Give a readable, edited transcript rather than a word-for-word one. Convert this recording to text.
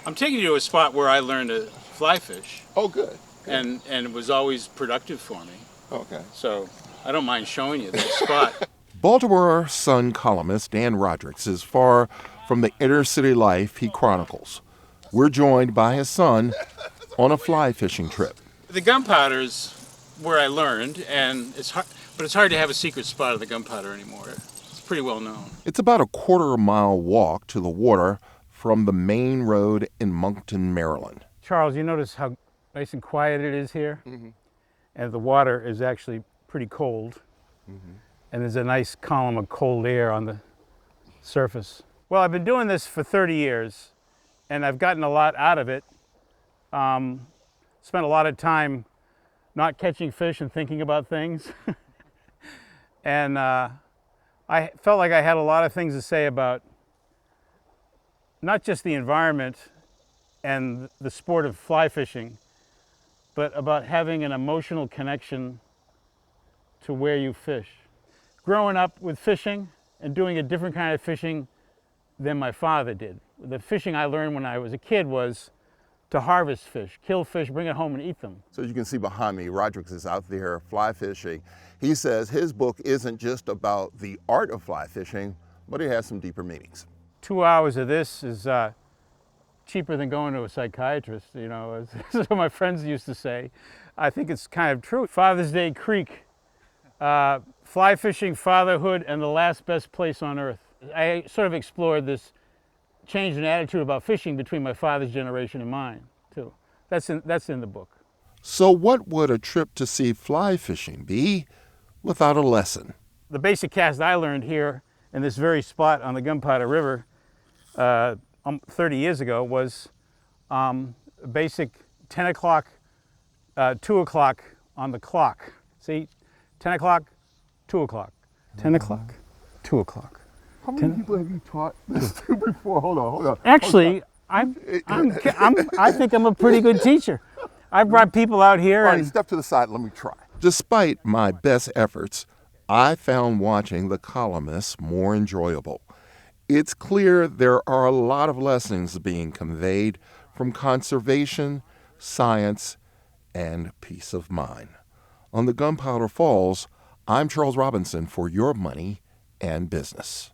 I'm taking you to a spot where I learned to fly fish, Oh, good. and it was always productive for me. Okay. So I don't mind showing you this spot. Baltimore Sun columnist Dan Rodricks is far from the inner city life he chronicles. We're joined by his son on a fly fishing trip. The Gunpowder's where I learned, and it's hard, but it's hard to have a secret spot of the Gunpowder anymore. It's pretty well known. It's about a quarter-mile walk to the water from the main road in Moncton, Maryland. Charles, you notice how nice and quiet it is here? Mm-hmm. And the water is actually pretty cold. Mm-hmm. And there's a nice column of cold air on the surface. Well, I've been doing this for 30 years, and I've gotten a lot out of it. Spent a lot of time not catching fish and thinking about things. And I felt like I had a lot of things to say about not just the environment and the sport of fly fishing, but about having an emotional connection to where you fish. Growing up with fishing and doing a different kind of fishing than my father did. The fishing I learned when I was a kid was to harvest fish, kill fish, bring it home and eat them. So you can see behind me, Rodricks is out there fly fishing. He says his book isn't just about the art of fly fishing, but it has some deeper meanings. 2 hours of this is cheaper than going to a psychiatrist, you know, as my friends used to say. I think it's kind of true. Father's Day Creek, fly fishing, fatherhood, and the last best place on earth. I sort of explored this change in attitude about fishing between my father's generation and mine, too. That's in the book. So what would a trip to see fly fishing be without a lesson? The basic cast I learned here in this very spot on the Gunpowder River 30 years ago was basic 10 o'clock, 2 o'clock on the clock. See, 10 o'clock, 2 o'clock, 10 o'clock, 2 o'clock. How many people have you taught this to before? Hold on. Actually, I think I'm a pretty good teacher. I've brought people out here. All right, step to the side. Let me try. Despite my best efforts, I found watching the columnists more enjoyable. It's clear there are a lot of lessons being conveyed from conservation, science, and peace of mind. On the Gunpowder Falls, I'm Charles Robinson for Your Money and Business.